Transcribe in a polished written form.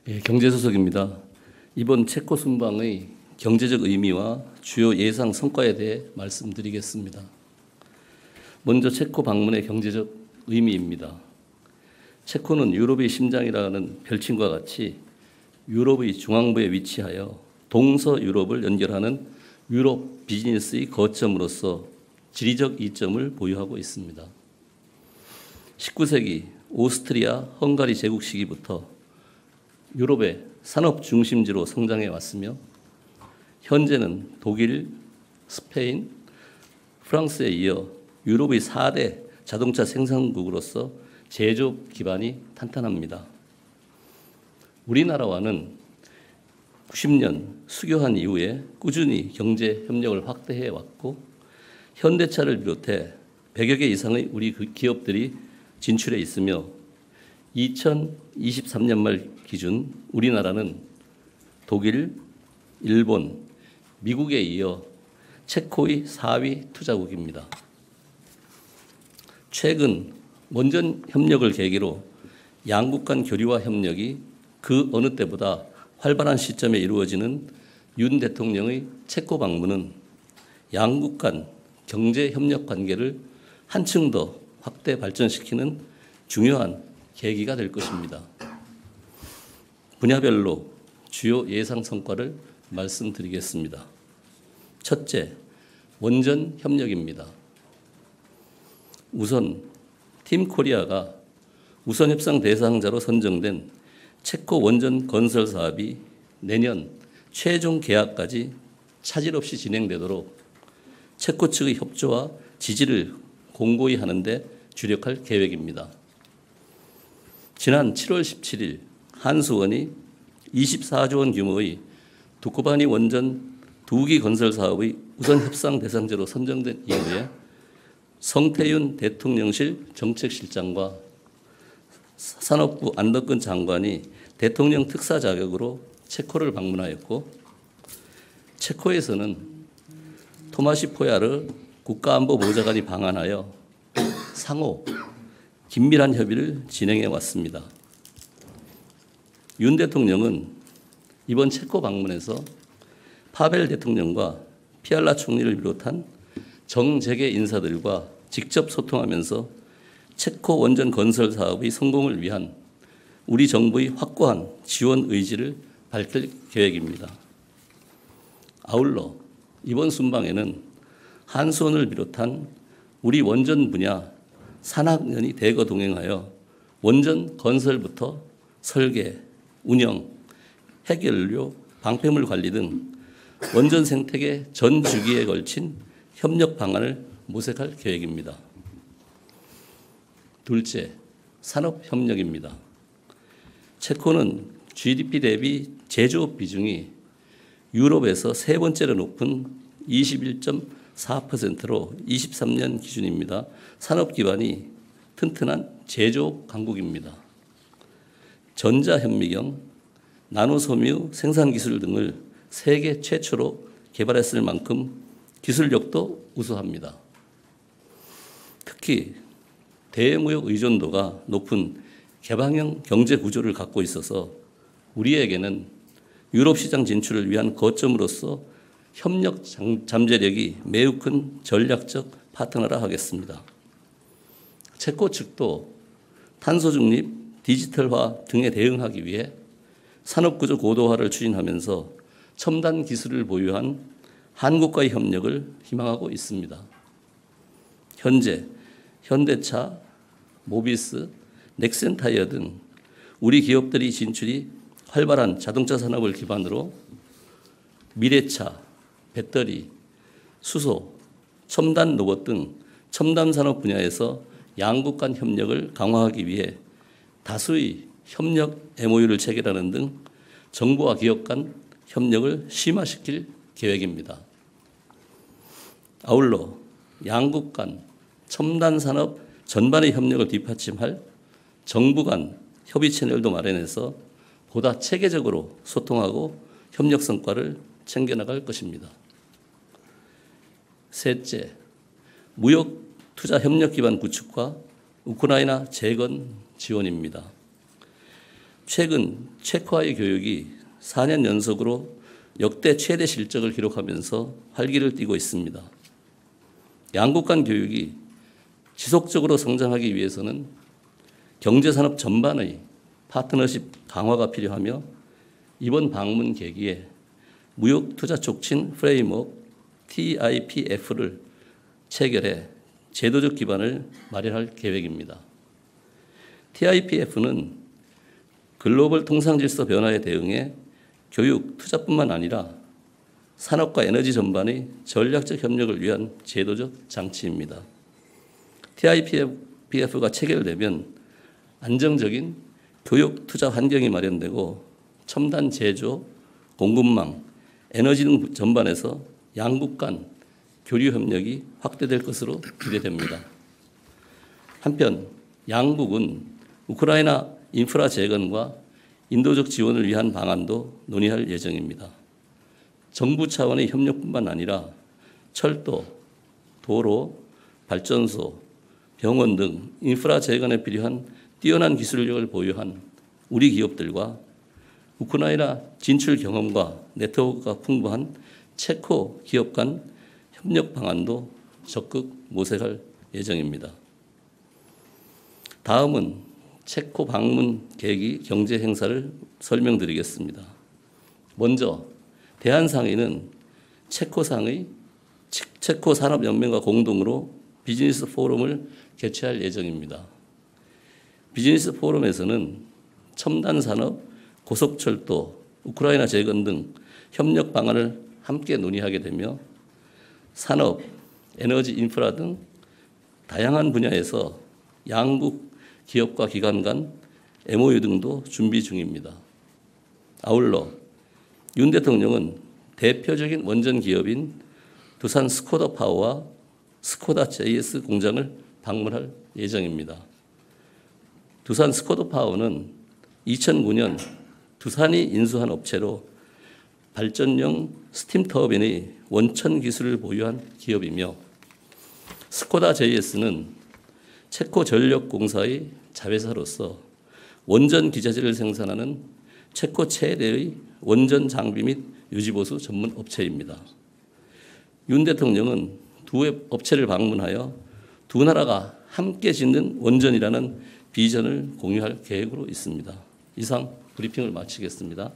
예, 경제수석입니다. 이번 체코 순방의 경제적 의미와 주요 예상 성과에 대해 말씀드리겠습니다. 먼저 체코 방문의 경제적 의미입니다. 체코는 유럽의 심장이라는 별칭과 같이 유럽의 중앙부에 위치하여 동서유럽을 연결하는 유럽 비즈니스의 거점으로서 지리적 이점을 보유하고 있습니다. 19세기 오스트리아, 헝가리 제국 시기부터 유럽의 산업 중심지로 성장해 왔으며 현재는 독일, 스페인, 프랑스에 이어 유럽의 4대 자동차 생산국으로서 제조업 기반이 탄탄합니다. 우리나라와는 90년 수교한 이후에 꾸준히 경제 협력을 확대해 왔고 현대차를 비롯해 100여 개 이상의 우리 기업들이 진출해 있으며 2023년 말 기준 우리나라는 독일, 일본, 미국에 이어 체코의 4위 투자국입니다. 최근 원전 협력을 계기로 양국 간 교류와 협력이 그 어느 때보다 활발한 시점에 이루어지는 윤 대통령의 체코 방문은 양국 간 경제 협력 관계를 한층 더 확대 발전시키는 중요한 계기가 될 것입니다. 분야별로 주요 예상 성과를 말씀드리겠습니다. 첫째, 원전 협력입니다. 우선 팀 코리아가 우선 협상 대상자로 선정된 체코 원전 건설 사업이 내년 최종 계약까지 차질 없이 진행되도록 체코 측의 협조와 지지를 공고히 하는 데 주력할 계획입니다. 지난 7월 17일 한수원이 24조 원 규모의 두코바니 원전 2기 건설 사업의 우선 협상 대상자로 선정된 이후에 성태윤 대통령실 정책실장과 산업부 안덕근 장관이 대통령 특사 자격으로 체코를 방문하였고 체코에서는 토마시 포야르 국가안보보좌관이 방한하여 상호 긴밀한 협의를 진행해 왔습니다. 윤 대통령은 이번 체코 방문에서 파벨 대통령과 피알라 총리를 비롯한 정재계 인사들과 직접 소통하면서 체코 원전 건설 사업의 성공을 위한 우리 정부의 확고한 지원 의지를 밝힐 계획입니다. 아울러 이번 순방에는 한수원을 비롯한 우리 원전 분야 산학연이 대거 동행하여 원전 건설부터 설계, 운영, 핵연료, 방패물 관리 등 원전 생태계 전 주기에 걸친 협력 방안을 모색할 계획입니다. 둘째, 산업협력입니다. 체코는 GDP 대비 제조업 비중이 유럽에서 세 번째로 높은 21.4%로 23년 기준입니다. 산업 기반이 튼튼한 제조업 강국입니다. 전자현미경, 나노섬유 생산기술 등을 세계 최초로 개발했을 만큼 기술력도 우수합니다. 특히 대무역 의존도가 높은 개방형 경제 구조를 갖고 있어서 우리에게는 유럽 시장 진출을 위한 거점으로서 협력 잠재력이 매우 큰 전략적 파트너라 하겠습니다. 체코 측도 탄소 중립, 디지털화 등에 대응하기 위해 산업구조 고도화를 추진하면서 첨단 기술을 보유한 한국과의 협력을 희망하고 있습니다. 현재 현대차, 모비스, 넥센타이어 등 우리 기업들이 진출이 활발한 자동차 산업을 기반으로 미래차, 배터리, 수소, 첨단 로봇 등 첨단 산업 분야에서 양국 간 협력을 강화하기 위해 다수의 협력 MOU를 체결하는 등 정부와 기업 간 협력을 심화시킬 계획입니다. 아울러 양국 간 첨단 산업 전반의 협력을 뒷받침할 정부 간 협의 채널도 마련해서 보다 체계적으로 소통하고 협력 성과를 챙겨나갈 것입니다. 셋째, 무역 투자 협력 기반 구축과 우크라이나 재건 지원입니다. 최근 체코와의 교육이 4년 연속으로 역대 최대 실적을 기록하면서 활기를 띠고 있습니다. 양국 간 교육이 지속적으로 성장하기 위해서는 경제산업 전반의 파트너십 강화가 필요하며 이번 방문 계기에 무역투자 촉진 프레임워크 TIPF를 체결해 제도적 기반을 마련할 계획입니다. TIPF는 글로벌 통상질서 변화에 대응해 교육, 투자뿐만 아니라 산업과 에너지 전반의 전략적 협력을 위한 제도적 장치입니다. TIPF가 체결되면 안정적인 교육 투자 환경이 마련되고 첨단 제조, 공급망, 에너지 등 전반에서 양국 간 교류 협력이 확대될 것으로 기대됩니다. 한편 양국은 우크라이나 인프라 재건과 인도적 지원을 위한 방안도 논의할 예정입니다. 정부 차원의 협력뿐만 아니라 철도, 도로, 발전소, 병원 등 인프라 재건에 필요한 뛰어난 기술력을 보유한 우리 기업들과 우크라이나 진출 경험과 네트워크가 풍부한 체코 기업 간 협력 방안도 적극 모색할 예정입니다. 다음은 체코 방문 계기 경제 행사를 설명드리겠습니다. 먼저 대한상의는 체코상의 체코 산업연맹과 공동으로 비즈니스 포럼을 개최할 예정입니다. 비즈니스 포럼에서는 첨단 산업, 고속철도, 우크라이나 재건 등 협력 방안을 함께 논의하게 되며 산업, 에너지 인프라 등 다양한 분야에서 양국 기업과 기관 간 MOU 등도 준비 중입니다. 아울러 윤 대통령은 대표적인 원전 기업인 두산 스코다 파워와 스코다 JS 공장을 방문할 예정입니다. 두산 스코다 파워는 2009년 두산이 인수한 업체로 발전용 스팀 터빈의 원천 기술을 보유한 기업이며 스코다 JS는 체코 전력공사의 자회사로서 원전 기자재를 생산하는 체코 최대의 원전 장비 및 유지보수 전문 업체입니다. 윤 대통령은 두 업체를 방문하여 두 나라가 함께 짓는 원전이라는 비전을 공유할 계획으로 있습니다. 이상 브리핑을 마치겠습니다.